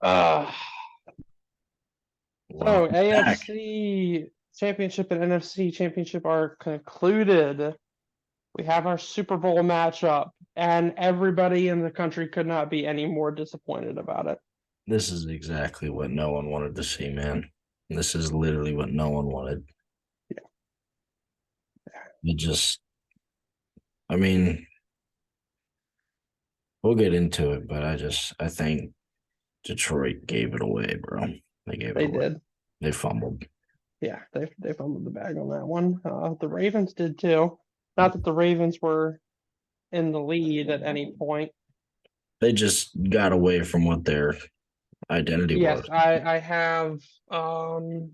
Uh, so Welcome back. AFC Championship and NFC Championship are concluded. We have our Super Bowl matchup, and everybody in the country could not be any more disappointed about it. This is exactly what no one wanted to see, man. This is literally what no one wanted. It just, I mean, we'll get into it, but I think Detroit gave it away, bro. They gave it They away. did. They fumbled. Yeah, they fumbled the bag on that one. The Ravens did too. Not that the Ravens were in the lead at any point. They just got away from what their identity was. Yes, I have an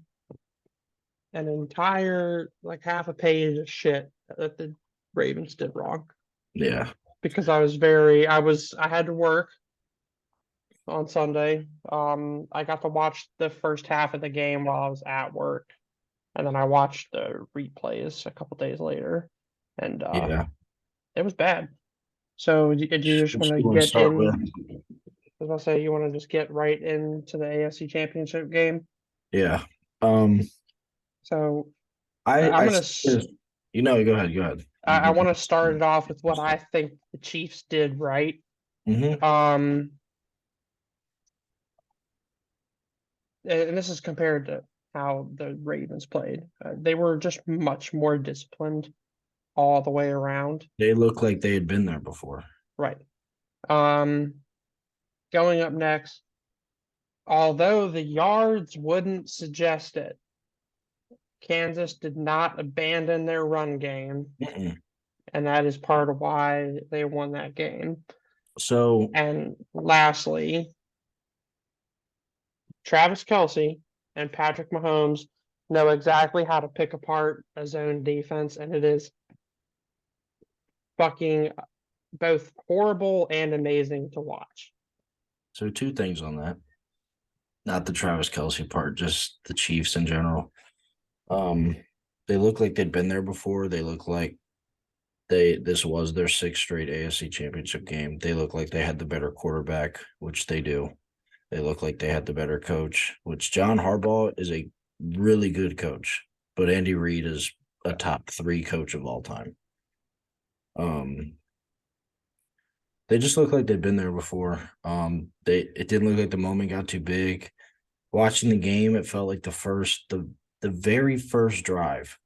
entire like half a page of shit that the Ravens did wrong Yeah. because I had to work on Sunday. I got to watch the first half of the game while I was at work, and then I watched the replays a couple days later, and Yeah. it was bad. So did you just What want to you want to get start with? in? As I say, you want to just get right into the AFC Championship game? Yeah. Um, So I I'm I gonna see this, go ahead, go ahead. You I can. want to start it off with what I think the Chiefs did right. Mm-hmm. Um, and this is compared to how the Ravens played. They were just much more disciplined all the way around. They look like they had been there before. Right. Um, Going up next, although the yards wouldn't suggest it, Kansas did not abandon their run game, Mm-mm. and that is part of why they won that game. So And lastly, Travis Kelce and Patrick Mahomes know exactly how to pick apart a zone defense, and it is fucking both horrible and amazing to watch. So two things on that. Not the Travis Kelsey part, just the Chiefs in general. Um, they look like they'd been there before. They look like they this was their sixth straight AFC championship game. They look like they had the better quarterback, which they do. They look like they had the better coach, which John Harbaugh is a really good coach, but Andy Reid is a top three coach of all time. Um, they just look like they've been there before. They it didn't look like the moment got too big. Watching the game, it felt like the very first drive,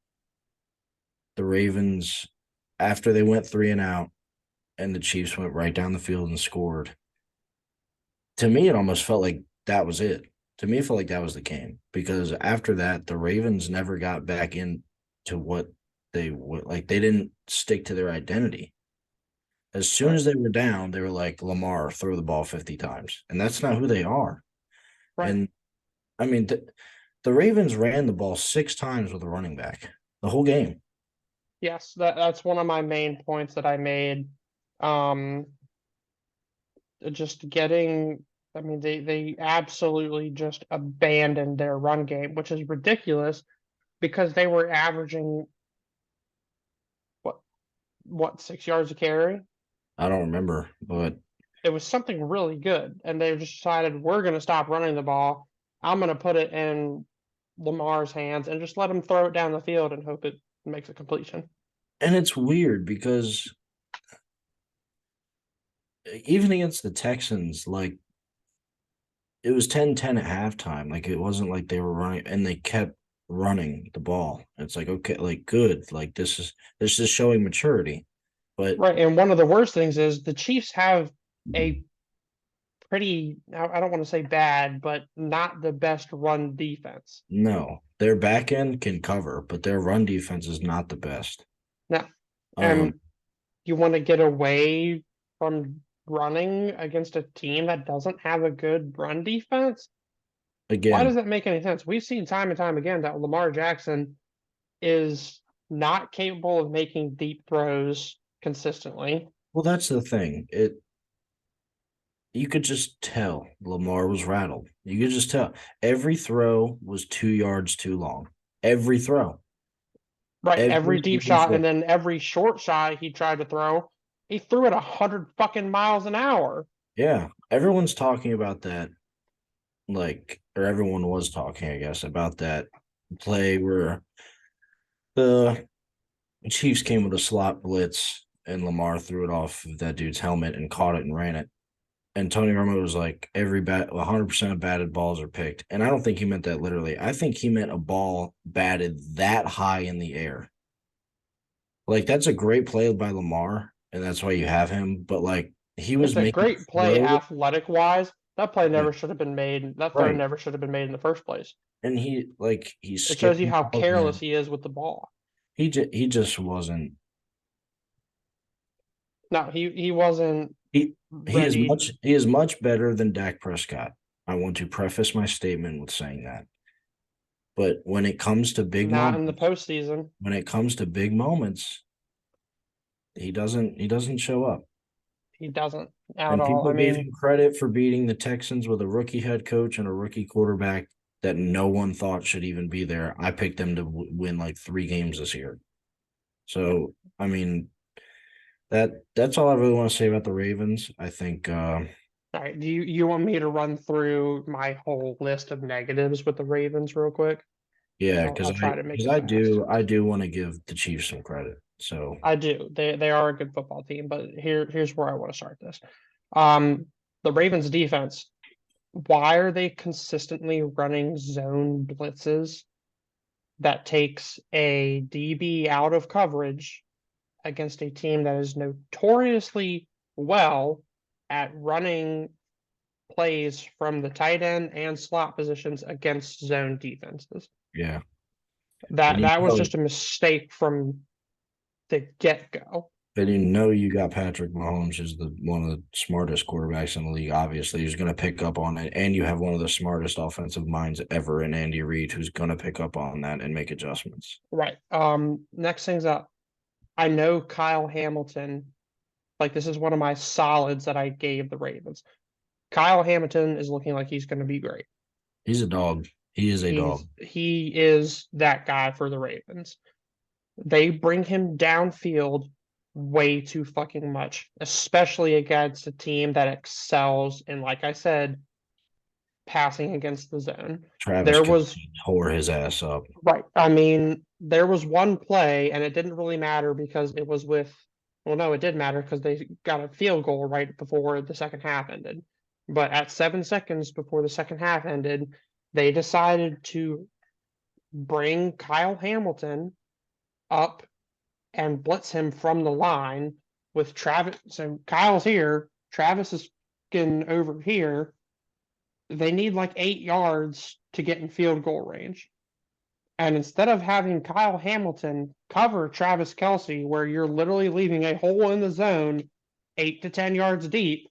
the Ravens, after they went three and out, and the Chiefs went right down the field and scored. To me, it almost felt like that was it. To me, it felt like that was the game because after that, the Ravens never got back into what they would like. They didn't stick to their identity. As soon Right. as they were down, they were like Lamar, throw the ball 50 times, and that's not who they are. Right. And I mean, the Ravens ran the ball six times with a running back the whole game. Yes, that's one of my main points that I made. Um, just getting, I mean, they absolutely just abandoned their run game, which is ridiculous because they were averaging what what 6 yards a carry. I don't remember, but It was something really good, and they just decided we're going to stop running the ball. I'm going to put it in Lamar's hands and just let him throw it down the field and hope it makes a completion. and it's weird because even against the Texans, like it was 10-10 at halftime. Like it wasn't like they were running and they kept running the ball. It's like, okay, like good. Like this is showing maturity. But Right, and one of the worst things is the Chiefs have a pretty, I don't want to say bad, but not the best run defense. no, their back end can cover, but their run defense is not the best. Now, Um, and you want to get away from running against a team that doesn't have a good run defense? Why does again, that make any sense? We've seen time and time again that Lamar Jackson is not capable of making deep throws consistently. well, that's the thing. You could just tell Lamar was rattled. You could just tell every throw was 2 yards too long. Every throw, Right, every every deep single shot and throw. then every short shot he tried to throw, he threw it 100 fucking miles an hour. Yeah, everyone's talking about that, or everyone was talking, I guess, about that play where the Chiefs came with a slot blitz and Lamar threw it off of that dude's helmet and caught it and ran it. And Tony Romo was like, 100% of batted balls are picked. And I don't think he meant that literally. I think he meant a ball batted that high in the air. Like, that's a great play by Lamar, and that's why you have him. But, like, he was It's a making great play throws. athletic wise. That play Yeah, never should have been made. That throw right. never should have been made in the first place. And he's It shows you skipping how balls, careless man. he is with the ball. He just wasn't. No, he wasn't He ready. he is much better than Dak Prescott. I want to preface my statement with saying that. But Not in the postseason. when it comes to big moments, he doesn't show up. He doesn't at And all. people I gave mean, him credit for beating the Texans with a rookie head coach and a rookie quarterback that no one thought should even be there. I picked them to win like 3 games this year. So, I mean, that's all I really want to say about the Ravens. I think all right. Do you want me to run through my whole list of negatives with the Ravens real quick? yeah, I'll try to make because it fast. I do want to give the Chiefs some credit. So I do. They are a good football team, but here's where I want to start this. Um, the Ravens defense. Why are they consistently running zone blitzes that takes a DB out of coverage against a team that is notoriously well at running plays from the tight end and slot positions against zone defenses? yeah, and That was just a mistake from the get-go. you know you got Patrick Mahomes is the one of the smartest quarterbacks in the league. Obviously, he's going to pick up on it, and you have one of the smartest offensive minds ever in Andy Reid, who's going to pick up on that and make adjustments. Right. Next thing's up. I know Kyle Hamilton, like this is one of my solids that I gave the Ravens. Kyle Hamilton is looking like he's going to be great. He's a dog. He is a dog. He is that guy for the Ravens. They bring him downfield way too fucking much, especially against a team that excels in, like I said, passing against the zone. Travis There was Kelce tore his ass up. right. I mean, there was one play, and it didn't really matter because it was with. Well, no, it did matter because they got a field goal right before the second half ended. But at 7 seconds before the second half ended, they decided to bring Kyle Hamilton up and blitz him from the line with Travis. So Kyle's here, Travis is getting over here. They need like 8 yards to get in field goal range. And instead of having Kyle Hamilton cover Travis Kelce, where you're literally leaving a hole in the zone 8 to 10 yards deep,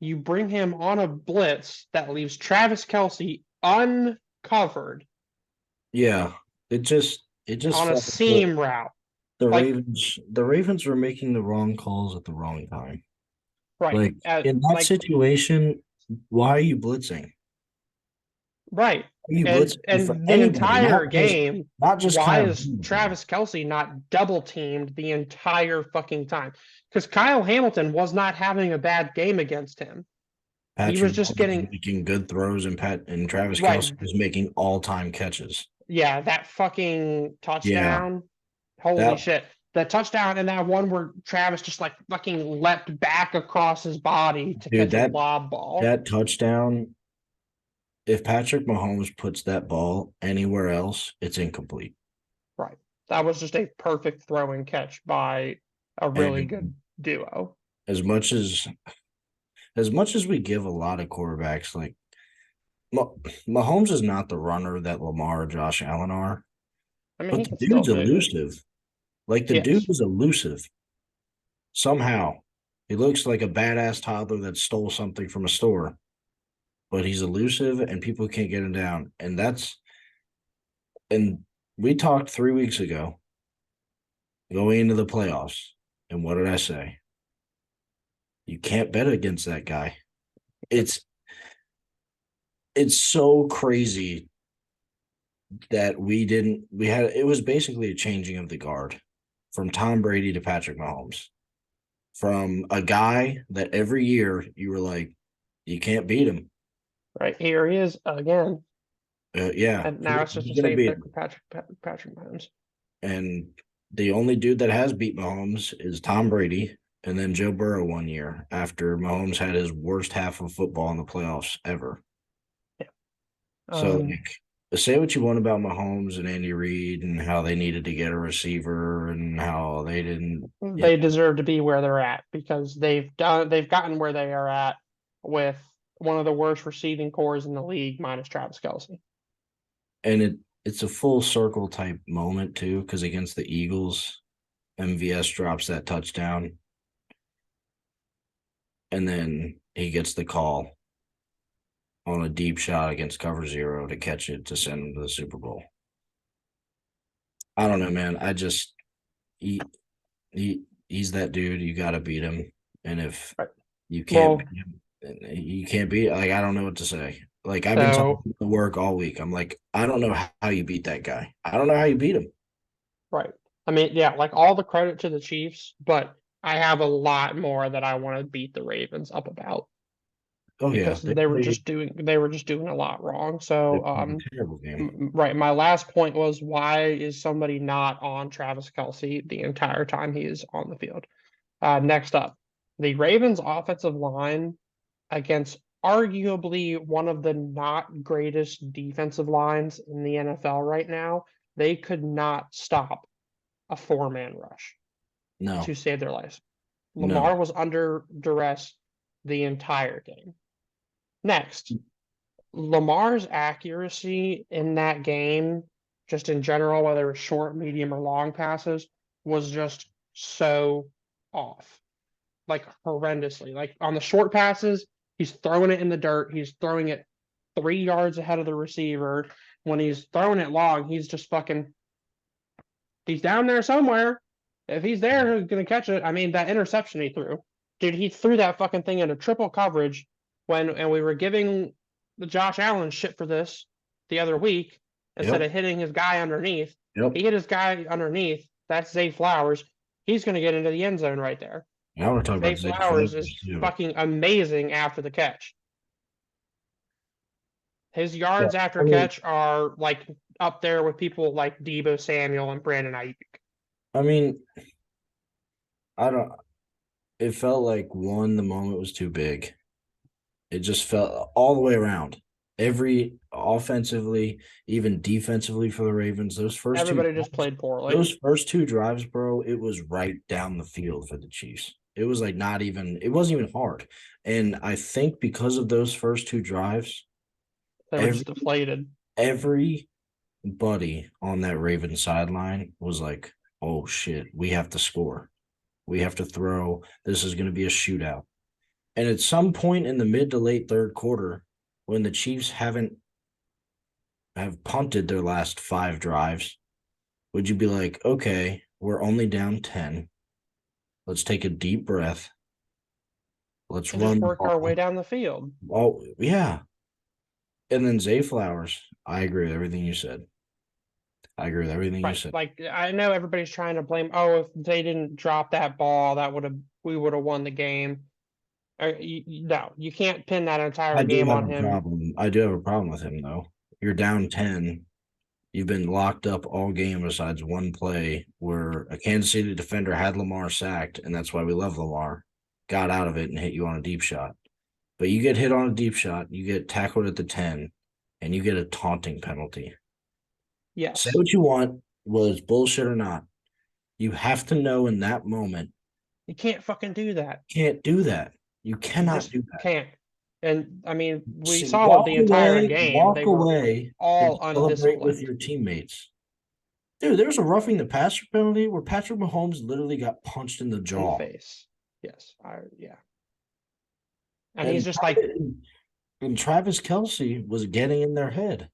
you bring him on a blitz that leaves Travis Kelce uncovered Yeah, it just on a felt like seam route. the Like, Ravens were making the wrong calls at the wrong time. right. Like in that Like, situation, why are you blitzing? right. Are you And blitzing for and the anybody, entire game, not just why Kyle is Hamilton? Travis Kelce not double teamed the entire fucking time? Because Kyle Hamilton was not having a bad game against him. He Patrick was just Mahomes was getting making good throws, and Travis right. Kelce was making all time catches. Yeah, that fucking Yeah, touchdown. Holy that shit. The touchdown and that one where Travis just like fucking leapt back across his body to dude catch a lob ball. that touchdown. If Patrick Mahomes puts that ball anywhere else, it's incomplete. Right. That was just a perfect throw and catch by a really And good duo. as much as we give a lot of quarterbacks, like Mahomes is not the runner that Lamar or Josh Allen are, I mean, but he the can still dude's move it. elusive. Like the dude Yes. is elusive somehow. He looks like a badass toddler that stole something from a store, but he's elusive and people can't get him down. And we talked 3 weeks ago going into the playoffs. And what did I say? You can't bet against that guy. It's it's so crazy that we had it was basically a changing of the guard from Tom Brady to Patrick Mahomes from a guy that every year you were like, you can't beat him. Right here he is again, Yeah, and now it's just the who's gonna same beat thing him? for Patrick Mahomes. And the only dude that has beat Mahomes is Tom Brady, and then Joe Burrow 1 year after Mahomes had his worst half of football in the playoffs ever. Yeah. So, like, say what you want about Mahomes and Andy Reid and how they needed to get a receiver and how they didn't. Yeah, they deserve to be where they're at because they've gotten where they are at with one of the worst receiving cores in the league minus Travis Kelce. and it's a full circle type moment too, because against the Eagles, MVS drops that touchdown, and then he gets the call on a deep shot against cover zero to catch it to send him to the Super Bowl. I don't know, man. He he's that dude. You got to beat him, and if Right. you can't Well, beat him, you can't beat. Like, I don't know what to say. Like, I've been telling so him to work all week. I'm like, I don't know how you beat that guy. I don't know how you beat him. right. I mean, yeah, like all the credit to the Chiefs, but I have a lot more that I want to beat the Ravens up about Oh yeah, because they were just doing a lot wrong. they So played a terrible game. right, my last point was why is somebody not on Travis Kelce the entire time he is on the field? Next up, the Ravens offensive line against arguably one of the not greatest defensive lines in the NFL right now, they could not stop a four-man rush No, to save their lives. no, Lamar was under duress the entire game. Next, Lamar's accuracy in that game, just in general, whether it was short, medium, or long passes, was just so off. Like horrendously. Like on the short passes, he's throwing it in the dirt. He's throwing it 3 yards ahead of the receiver. When he's throwing it long, he's just fucking he's down there somewhere. If he's there, he's gonna catch it. I mean, that interception he threw. Dude, he threw that fucking thing into triple coverage and we were giving the Josh Allen shit for this the other week instead yep, of hitting his guy underneath. yep. He hit his guy underneath. That's Zay Flowers. He's gonna get into the end zone right there. Now we're talking Zay about Zay Flowers is Flowers too. fucking amazing after the catch. His Yeah, yards after I mean, catch are like up there with people like Debo Samuel and Brandon Ayuk. I mean, I don't. It felt like the moment was too big. It just felt all the way around. Every offensively, even defensively for the Ravens, Everybody just played poorly. those first two drives, bro, it was right down the field for the Chiefs. It was like not even, it wasn't even hard. And I think because of those first two drives, They were every just deflated. everybody on that Ravens sideline was like, oh shit, we have to score. We have to throw. This is going to be a shootout. And at some point in the mid to late third quarter, when the Chiefs have punted their last 5 drives, would you be like, okay, we're only down 10. Let's take a deep breath. Let's And just run the work our way ball. down the field. Oh, yeah. And then Zay Flowers, I agree with everything you said. I agree with everything you Right. said. Like I know everybody's trying to blame, oh, if they didn't drop that ball, we would have won the game. No, you can't pin that entire I do game have on a him. problem. I do have a problem with him, though. You're down 10. You've been locked up all game besides one play where a Kansas City defender had Lamar sacked, and that's why we love Lamar. Got out of it and hit you on a deep shot. But you get hit on a deep shot, you get tackled at the 10, and you get a taunting penalty. Say Yes. what you want, was bullshit or not. You have to know in that moment, You can't fucking do that. you can't do that. You You cannot just do that. can't. And I mean, we See, saw it the entire game. They walk were away, and all celebrate with undisciplined your teammates. Dude, there's a roughing the passer penalty where Patrick Mahomes literally got punched in the in the jaw. face. Yes. Yeah. And he's And, just like, and Travis Kelce was getting in their head.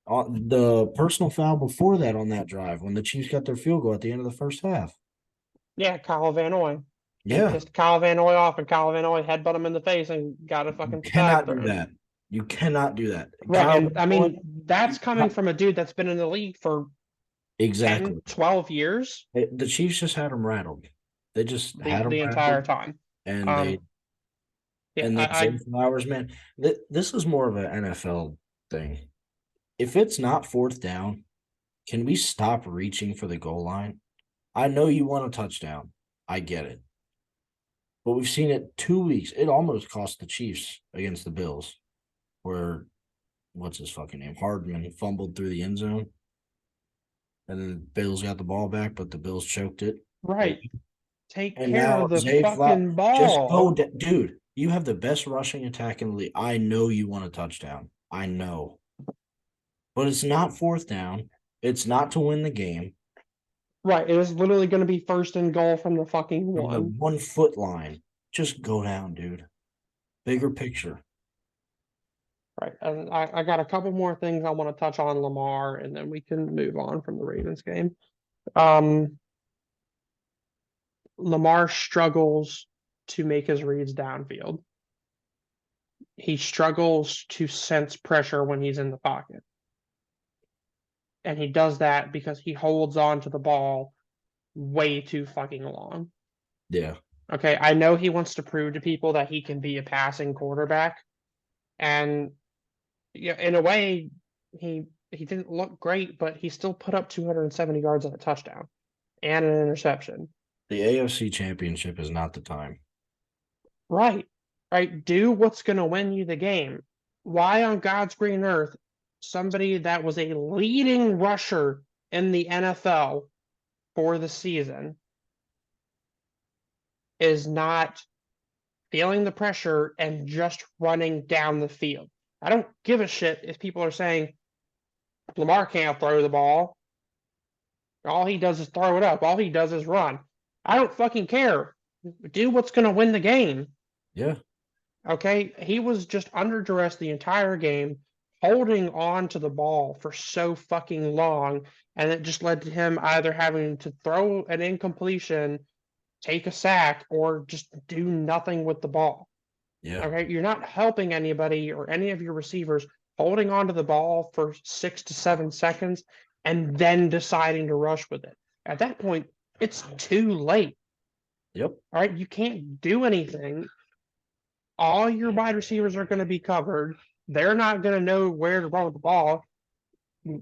The personal foul before that on that drive when the Chiefs got their field goal at the end of the first half. yeah, Kyle Van Noy. He Yeah, pissed Kyle Van Noy off, and Kyle Van Noy headbutt him in the face and got a you fucking flag cannot do thrown. that. You cannot do that. Right. Kyle And Van I Noy, mean, that's coming from a dude that's been in the league for 10, exactly. 12 years. The Chiefs just had him rattled. They just the had him the entire rattled, time. and Um, yeah, then Zay Flowers, man. This is more of an NFL thing. If it's not fourth down, can we stop reaching for the goal line? I know you want a touchdown. I get it. But we've seen it 2 weeks. It almost cost the Chiefs against the Bills, where what's his fucking name? Hardman fumbled through the end zone. And then the Bills got the ball back, but the Bills choked it. right. Take And care now of the Zay Flowers, fucking just go, ball. dude. You have the best rushing attack in the league. I know you want a touchdown. I know, but it's not fourth down. It's not to win the game Right. It was literally going to be first and goal from the fucking from the one. 1 foot line. Just go down, dude. Bigger picture. Right. And I got a couple more things I want to touch on Lamar, and then we can move on from the Ravens game. Um, Lamar struggles to make his reads downfield. He struggles to sense pressure when he's in the pocket. And he does that because he holds on to the ball way too fucking long. Yeah. Okay, I know he wants to prove to people that he can be a passing quarterback, and yeah, in a way, he didn't look great, but he still put up 270 yards and a touchdown and an interception. The AFC Championship is not the time. Right, right. Do what's going to win you the game. Why on God's green earth, somebody that was a leading rusher in the NFL for the season is not feeling the pressure and just running down the field? I don't give a shit if people are saying Lamar can't throw the ball. All he does is throw it up. All he does is run. I don't fucking care. Do what's going to win the game. Yeah. Okay. He was just under duress the entire game, holding on to the ball for so fucking long. And it just led to him either having to throw an incompletion, take a sack, or just do nothing with the ball. Yeah. Okay. You're not helping anybody or any of your receivers holding onto the ball for 6 to 7 seconds and then deciding to rush with it. At that point, it's too late. Yep. All right. You can't do anything. All your wide receivers are going to be covered. They're not going to know where to run with the ball.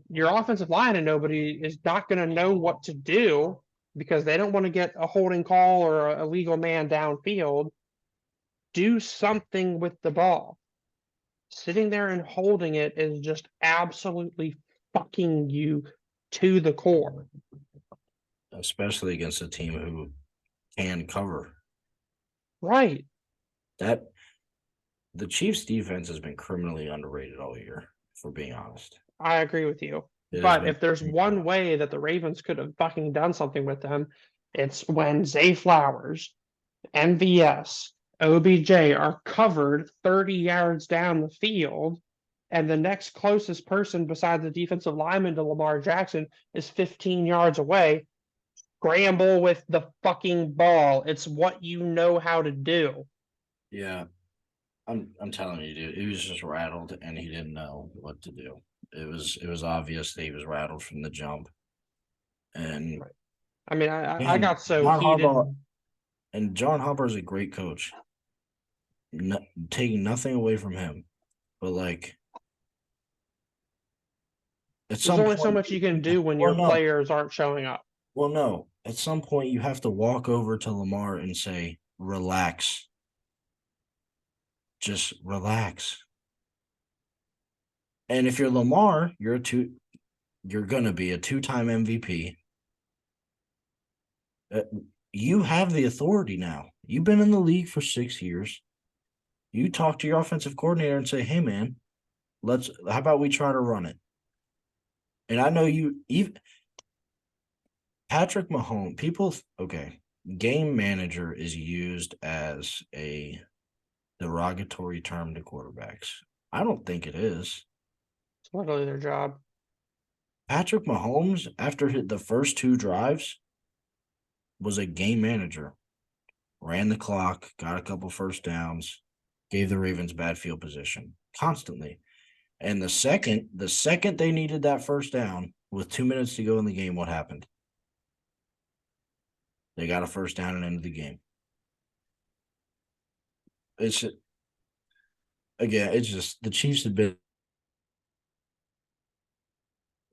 Your offensive line and nobody is not going to know what to do because they don't want to get a holding call or a legal man downfield. Do something with the ball. Sitting there and holding it is just absolutely fucking you to the core. Especially against a team who can cover. Right. That the Chiefs' defense has been criminally underrated all year, if we're being honest. I agree with you. It But if there's one way that the Ravens could have fucking done something with them, it's when Zay Flowers, MVS, OBJ are covered 30 yards down the field, and the next closest person besides the defensive lineman to Lamar Jackson is 15 yards away. Scramble with the fucking ball. It's what you know how to do. Yeah. I'm telling you, dude, he was just rattled and he didn't know what to do. It was obvious that he was rattled from the jump. And I mean, I man, got so John heated. Harbaugh and John Harbaugh is a great coach. No, taking nothing away from him, but like at There's some only so point, much you can do when well, your no, players aren't showing up. well, no. At some point, you have to walk over to Lamar and say, "Relax, just relax." And if you're Lamar, you're gonna be a two-time MVP. You have the authority now. You've been in the league for 6 years. You talk to your offensive coordinator and say, "Hey, man, how about we try to run it?" And I know even Patrick Mahomes, okay, game manager is used as a derogatory term to quarterbacks. I don't think it is. It's literally their job. Patrick Mahomes, after the first 2 drives, was a game manager. Ran the clock, got a couple first downs, gave the Ravens bad field position constantly. And the second they needed that first down with 2 minutes to go in the game, what happened? They got a first down and ended the game. It's again, it's just the Chiefs have been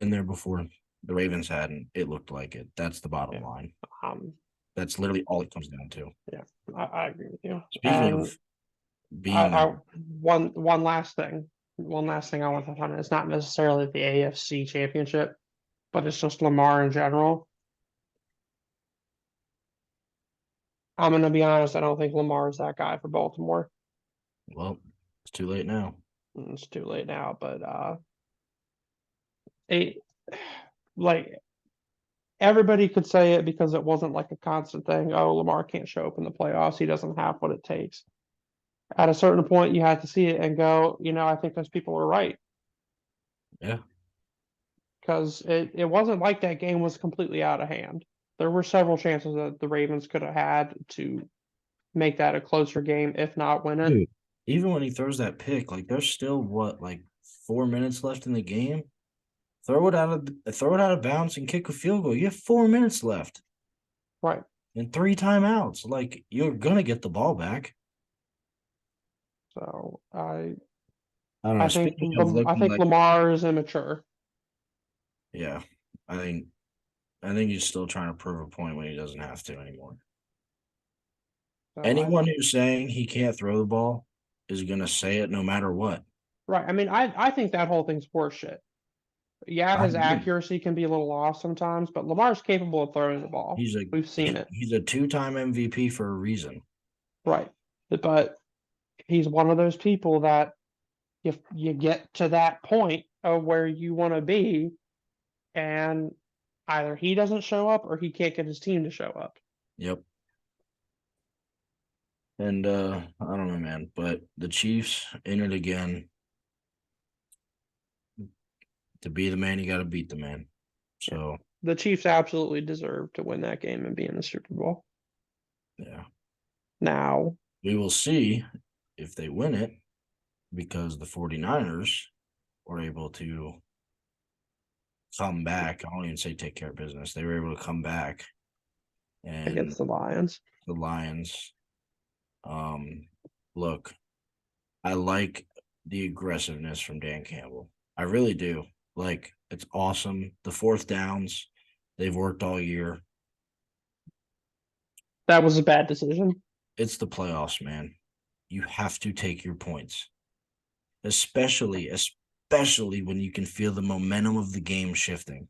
in there before the Ravens hadn't. It looked like it. That's the bottom Yeah. line. Um, That's literally all it comes down to. yeah, I agree with you. Speaking And of being one last thing. One last thing I want to touch on. It's not necessarily the AFC championship, but it's just Lamar in general. I'm gonna be honest, I don't think Lamar is that guy for Baltimore. well, it's too late now. It's too late now, but it like everybody could say it because it wasn't like a constant thing. Oh, Lamar can't show up in the playoffs. He doesn't have what it takes. At a certain point, you had to see it and go, I think those people are right. Yeah. Because it wasn't like that game was completely out of hand. There were several chances that the Ravens could have had to make that a closer game, if not win it. Dude, even when he throws that pick, like there's still like 4 minutes left in the game. Throw it out of bounds and kick a field goal. You have 4 minutes left Right. and 3 timeouts. Like you're gonna get the ball back. So I I don't know. I think Speaking of I looking think like, Lamar is immature. yeah, I think I think he's still trying to prove a point when he doesn't have to anymore. So Anyone who's saying he can't throw the ball is gonna say it no matter what. right. I mean, I think that whole thing's horseshit. Yeah, I his agree. accuracy can be a little off sometimes, but Lamar's capable of throwing the ball. He's a We've seen it. he's a 2-time MVP for a reason. Right. But he's one of those people that if you get to that point of where you want to be, and either he doesn't show up or he can't get his team to show up. Yep. And I don't know, man, but the Chiefs in it again. To be the man, you got to beat the man. So The Chiefs absolutely deserve to win that game and be in the Super Bowl. yeah, Now, we will see if they win it because the 49ers were able to come back. I don't even say take care of business. They were able to come back and against the Lions. the Lions. Look, I like the aggressiveness from Dan Campbell. I really do. Like, it's awesome. The fourth downs, they've worked all year. That was a bad decision. It's the playoffs, man. You have to take your points, especially when you can feel the momentum of the game shifting.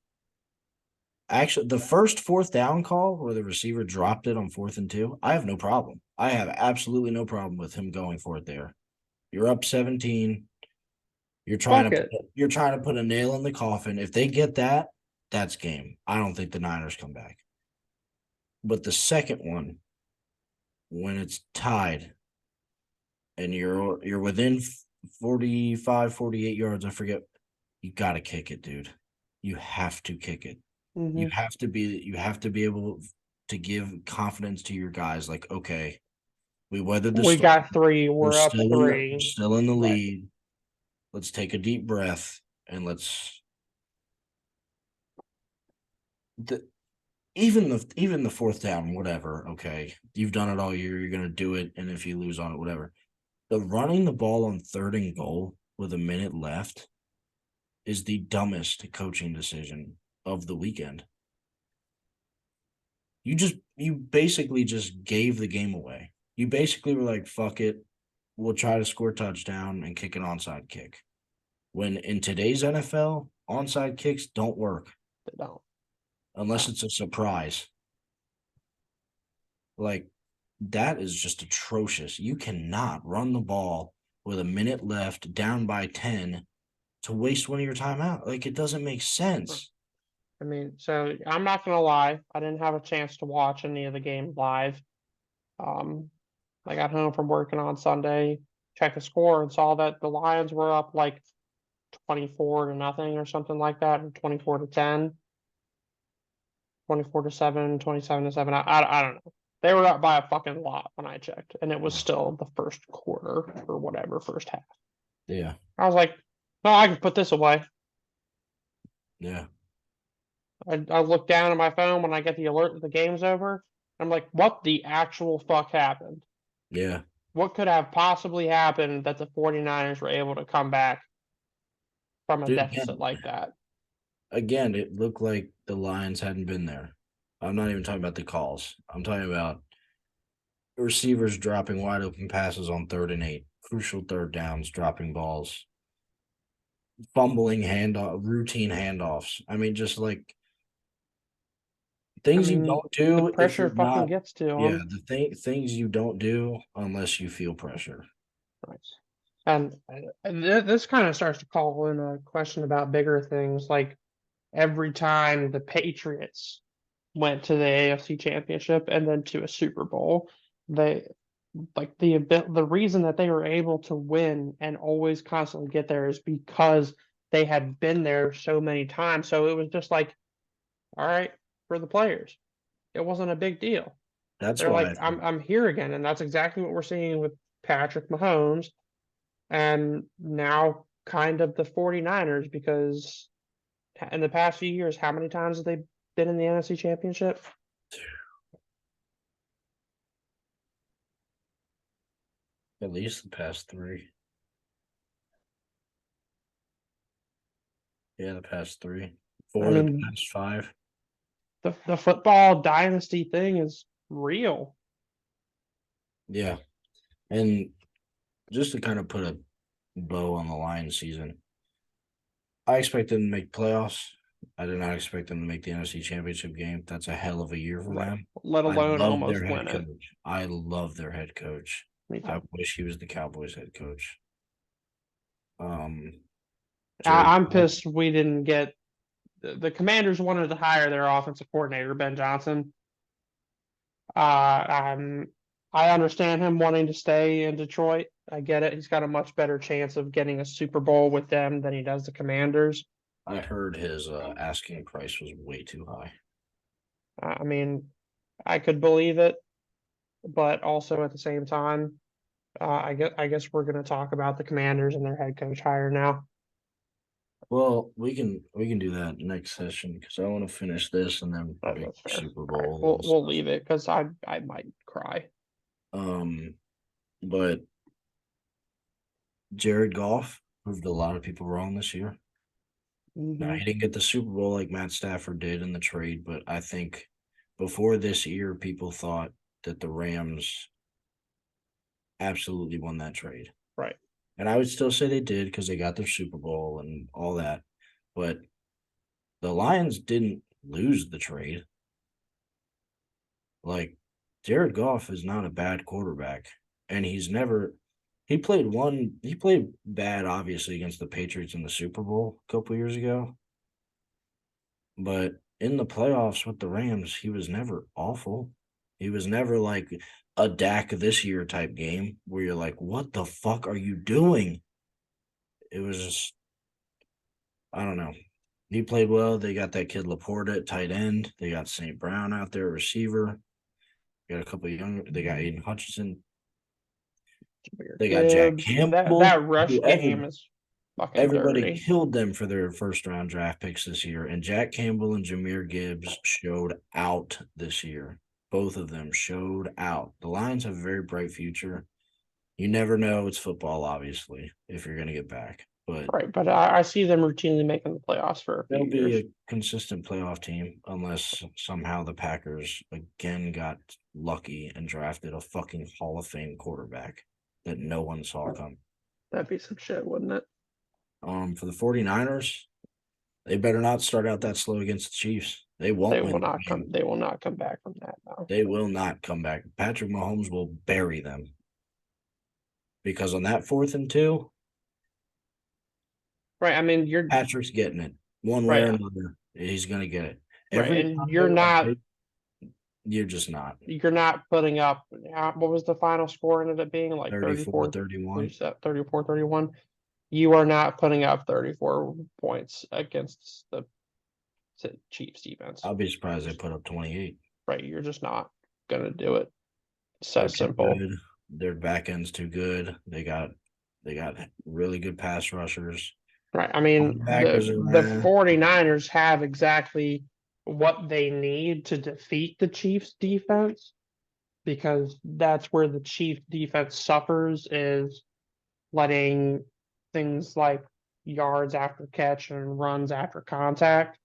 Actually, the first fourth down call where the receiver dropped it on 4th and 2, I have no problem. I have absolutely no problem with him going for it there. You're up 17. You're trying Fuck to it. you're trying to put a nail in the coffin. If they get that, that's game. I don't think the Niners come back. But the second one, when it's tied and you're within 45, 48 yards, I forget, you got to kick it, dude. You have to kick it. You Mm-hmm. have to be able to give confidence to your guys like, okay, we weathered the We storm. got three. We're up We're three. still in the Right. lead. Let's take a deep breath and even the fourth down, whatever, okay. You've done it all year, you're gonna do it, and if you lose on it, whatever. The running the ball on 3rd and goal with a minute left is the dumbest coaching decision of the weekend. You basically just gave the game away. You basically were like, fuck it, we'll try to score a touchdown and kick an onside kick. When in today's NFL, onside kicks don't work They don't. unless it's a surprise. Like, that is just atrocious. You cannot run the ball with a minute left, down by 10, to waste one of your timeout. Like, it doesn't make sense. I mean, so I'm not gonna lie. I didn't have a chance to watch any of the game live. I got home from working on Sunday, checked the score, and saw that the Lions were up like 24-0 or something like that, or 24-10, 24-7, 27-7. I don't know. They were up by a fucking lot when I checked, and it was still the first quarter or whatever, first half. Yeah. I was like, no, I can put this away. Yeah. I look down at my phone when I get the alert that the game's over. I'm like, what the actual fuck happened? Yeah. What could have possibly happened that the 49ers were able to come back from a Dude, deficit like that? again, it looked like the Lions hadn't been there. I'm not even talking about the calls. I'm talking about receivers dropping wide open passes on 3rd and 8, crucial third downs, dropping balls, fumbling handoff, routine handoffs. I mean, just like I things you mean, don't the do if pressure you're fucking not. gets to Yeah, them. things you don't do unless you feel pressure. Right. And this kind of starts to call in a question about bigger things, like every time the Patriots went to the AFC Championship and then to a Super Bowl, they like the reason that they were able to win and always constantly get there is because they had been there so many times. So it was just like, all right, for the players, it wasn't a big deal. That's They're why I like, think I'm here again, and that's exactly what we're seeing with Patrick Mahomes and now kind of the 49ers because in the past few years, how many times have they been in the NFC Championship? at least the past 3. Yeah, the past 3. I 4 of the mean, past 5. the football dynasty thing is real. Yeah. And just to kind of put a bow on the Lions season, I expect them to make playoffs. I did not expect them to make the NFC Championship game. That's a hell of a year for Right. them. Let I alone love their almost head win it. coach. I love their head coach. Me I too. wish he was the Cowboys head coach. Um, Jared I'm Goff, pissed we didn't get the Commanders wanted to hire their offensive coordinator, Ben Johnson. I'm I understand him wanting to stay in Detroit. I get it. He's got a much better chance of getting a Super Bowl with them than he does the Commanders. I heard his asking price was way too high. I mean, I could believe it, but also at the same time, I guess we're going to talk about the Commanders and their head coach hire now. Well, we can do that next session because I want to finish this and then That's predict the fair. Super All right, Bowl we'll and we'll stuff. leave it because I might cry. Um, but Jared Goff proved a lot of people wrong this year. Now, Hmm. he didn't get the Super Bowl like Matt Stafford did in the trade, but I think before this year, people thought that the Rams absolutely won that trade. Right. And I would still say they did because they got their Super Bowl and all that. But the Lions didn't lose the trade. Like, Jared Goff is not a bad quarterback. And he played bad, obviously, against the Patriots in the Super Bowl a couple years ago. But in the playoffs with the Rams, he was never awful. He was never like a Dak this year type game where you're like, what the fuck are you doing? It was just, I don't know. He played well. They got that kid Laporta at tight end. They got St. Brown out there, receiver. They got a couple of young, they got Aiden Hutchinson. Weird They got Jack Gibbs. That Campbell, that rush game is fucking everybody dirty. killed them for their first round draft picks this year. And Jack Campbell and Jameer Gibbs showed out this year. Both of them showed out. The Lions have a very bright future. You never know. It's football, obviously, if you're going to get back. But Right, but I see them routinely making the playoffs for a few they'll be years. a consistent playoff team unless somehow the Packers again got lucky and drafted a fucking Hall of Fame quarterback that no one saw coming. That'd be some shit, wouldn't it? For the 49ers, they better not start out that slow against the Chiefs. They They won't will win the not come. game. They will not come back from that now. They will not come back. Patrick Mahomes will bury them because on that 4th and 2, Right. I mean, you're Patrick's getting it one way or right. another. He's going to get it. Right, Every and time you're just not. you're not putting up. What was the final score ended up being like 34 31. 34, 31. You are not putting up 34 points against the Chiefs defense. I'll be surprised they put up 28. Right, you're just not gonna do it. It's They're that too simple. good. Their back end's too good. They got really good pass rushers. Right. I mean, Linebackers are the there. 49ers have exactly what they need to defeat the Chiefs defense, because that's where the Chiefs defense suffers, is letting things like yards after catch and runs after contact.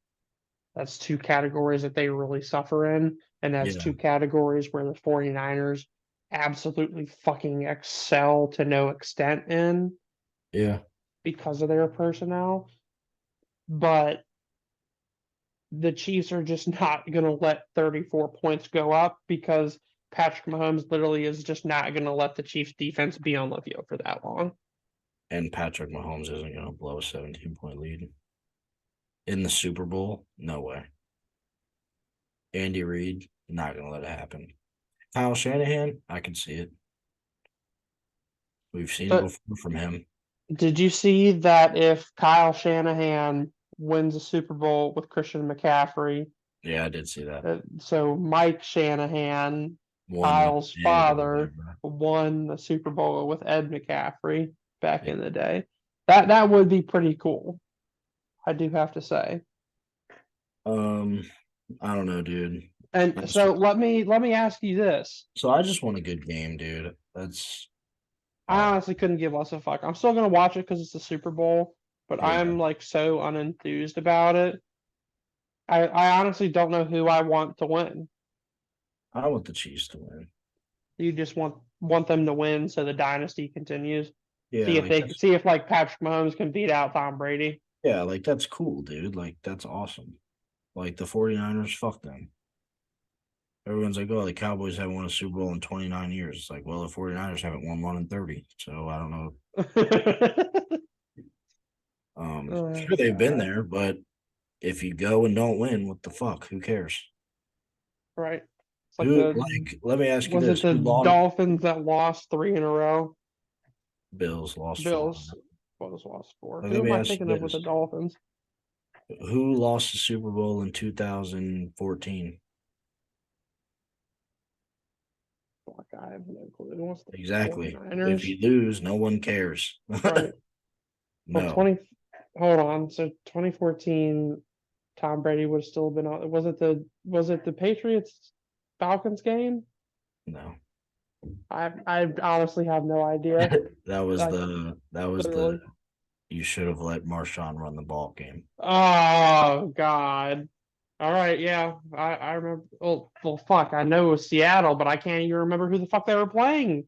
That's two categories that they really suffer in. And that's Yeah, two categories where the 49ers absolutely fucking excel to no extent in yeah, because of their personnel. But the Chiefs are just not going to let 34 points go up, because Patrick Mahomes literally is just not going to let the Chiefs defense be on the field for that long. and Patrick Mahomes isn't going to blow a 17-point lead in the Super Bowl. No way. Andy Reid, not going to let it happen. Kyle Shanahan, I can see it. We've seen it But before from him. did you see that if Kyle Shanahan wins a Super Bowl with Christian McCaffrey, Yeah, I did see that. so Mike Shanahan, One with Kyle's Ed or father, whatever. won the Super Bowl with Ed McCaffrey back Yeah. in the day? That would be pretty cool, I do have to say. Um, I don't know, dude. And so let me ask you this. So I just want a good game, dude. That's I all. honestly couldn't give less a fuck. I'm still gonna watch it because it's the Super Bowl, but Yeah, I'm like so unenthused about it. I honestly don't know who I want to win. I want the Chiefs to win. You just want them to win so the dynasty continues. Yeah, See if like they that's see if like Patrick Mahomes can beat out Tom Brady. yeah, like that's cool, dude. Like that's awesome. Like the 49ers, fuck them. Everyone's like, oh, the Cowboys haven't won a Super Bowl in 29 years. It's like, well, the 49ers haven't won one in 30. So I don't know. Oh Sure they've been God. there, but if you go and don't win, what the fuck? Who cares? Right. It's like Who the like let me ask you was it this. the Who lost Dolphins that lost three in a row? Bills lost four. Bills. What was lost for? Like, Who let am me I ask thinking you of with this. the Dolphins? Who lost the Super Bowl in 2014? Fuck, I have no clue. What's the Exactly. If 49ers? you lose, no one cares. Right. Well, No. hold on. So 2014, Tom Brady would have still been on. Was it the Patriots Falcons game? No. I honestly have no idea. Like that was the literally. you should have let Marshawn run the ball game. Oh God. All right, yeah. I remember. Well, fuck. I know it was Seattle, but I can't even remember who the fuck they were playing.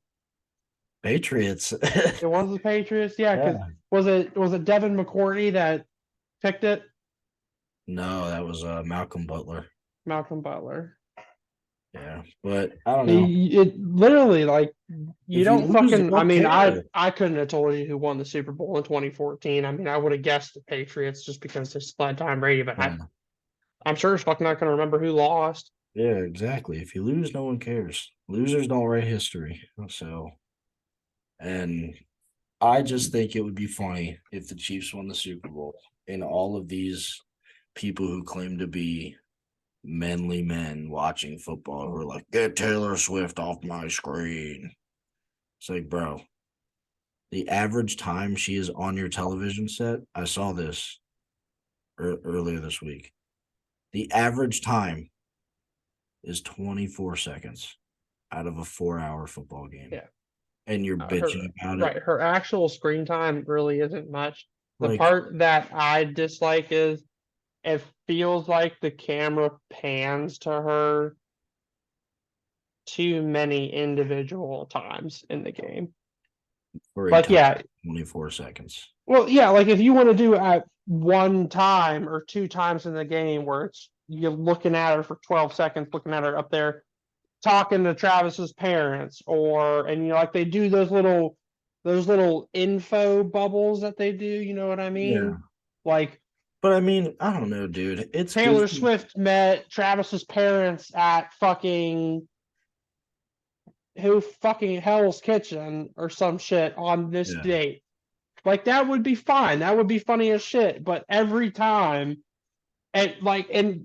Patriots. It was the Patriots, yeah. Because Yeah. was it Devin McCourty that picked it? No, that was Malcolm Butler. Malcolm Butler. Yeah. But I don't know. It literally, like, you If you don't lose, you fucking. I don't mean, I care. I couldn't have told you who won the Super Bowl in 2014. I mean, I would have guessed the Patriots just because they still had Tom Brady, but Yeah. I'm sure as fuck not gonna remember who lost. Yeah, exactly. If you lose, no one cares. Losers don't write history. So, and I just think it would be funny if the Chiefs won the Super Bowl and all of these people who claim to be manly men watching football who are like, get Taylor Swift off my screen. It's like, bro, the average time she is on your television set, I saw this earlier this week. The average time is 24 seconds out of a 4-hour football game. Yeah, And you're her bitching about it. right. Her actual screen time really isn't much. The Like, part that I dislike is it feels like the camera pans to her too many individual times in the game. for a Like, time, yeah, 24 seconds. well, yeah, like if you want to do it at one time or two times in the game where it's you're looking at her for 12 seconds, looking at her up there talking to Travis's parents, or and like they do those little info bubbles that they do, you know what I Yeah. mean? Like But I mean, I don't know, dude. It's good. Taylor Swift met Travis's parents at fucking who fucking Hell's Kitchen or some shit on this Yeah. date. Like that would be fine. That would be funny as shit. But every time, and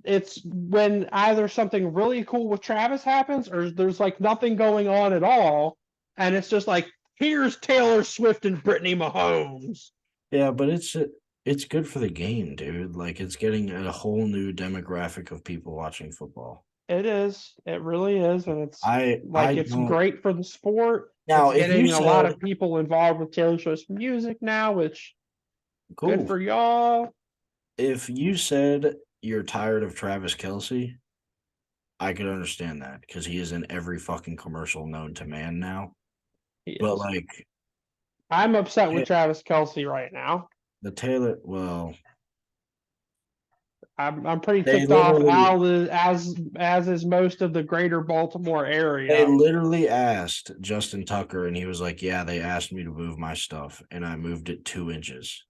it's when either something really cool with Travis happens, or there's like nothing going on at all, and it's just like here's Taylor Swift and Brittany Mahomes. Yeah, but it's It's good for the game, dude. Like it's getting a whole new demographic of people watching football. It is. It really is, and it's I like it's don't great for the sport. now It's if you getting a lot said of people involved with Taylor Swift's music now, which good cool. for y'all. If you said you're tired of Travis Kelsey, I could understand that because he is in every fucking commercial known to man now. He But is. like I'm upset with Ta- Travis Kelsey right now. the Taylor, well, I'm pretty they ticked off literally as is most of the greater Baltimore they area. literally asked Justin Tucker, and he was like, "Yeah, they asked me to move my stuff, and I moved it 2 inches."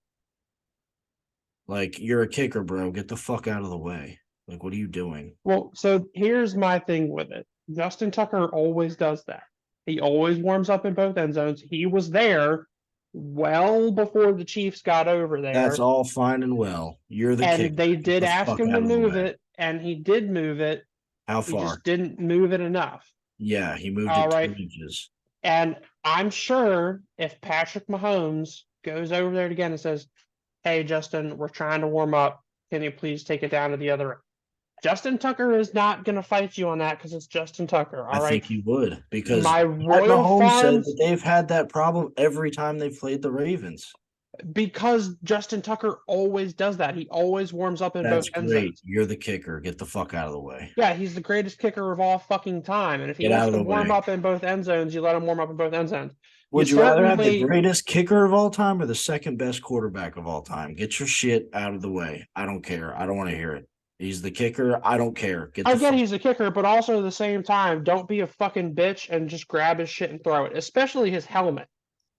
Like, you're a kicker, bro. Get the fuck out of the way. Like, what are you doing? Well, so here's my thing with it. Justin Tucker always does that. He always warms up in both end zones. He was there well before the Chiefs got over That's there, all fine and well. You're the kicker. and they Get did the ask fuck him to out of the move way. it, and he did move it. How He just far? didn't move it enough. Yeah, he moved All it two right. inches. And I'm sure if Patrick Mahomes goes over there again and says, "Hey, Justin, we're trying to warm up. Can you please take it down to the other end?" Justin Tucker is not going to fight you on that because it's Justin Tucker. I All right. think he would because My Pat Royal Mahomes said that Farms, they've had that problem every time they've played the Ravens. because Justin Tucker always does that. He always warms up in both That's end great. zones. You're the kicker. Get the fuck out of the way. Yeah, he's the greatest kicker of all fucking time. And if he Get out wants of to the warm way. up in both end zones, you let him warm up in both end zones. You Would you rather have the certainly, greatest kicker of all time or the second best quarterback of all time? Get your shit out of the way. I don't care. I don't want to hear it. He's the kicker. I don't care. Get I the get fuck. he's a kicker, but also at the same time, don't be a fucking bitch and just grab his shit and throw it, especially his helmet.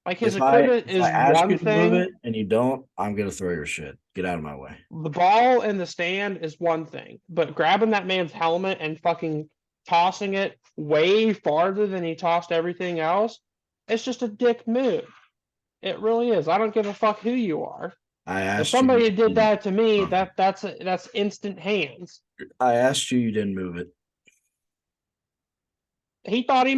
Like his equipment If I is ask you one to move thing, it and you don't, I'm gonna throw your shit. Get out of my way. the ball in the stand is one thing, but grabbing that man's helmet and fucking tossing it way farther than he tossed everything else, it's just a dick move. It really is. I don't give a fuck who you are. I If asked you. somebody did that to me, that's instant hands. I asked you. You didn't move it. He thought he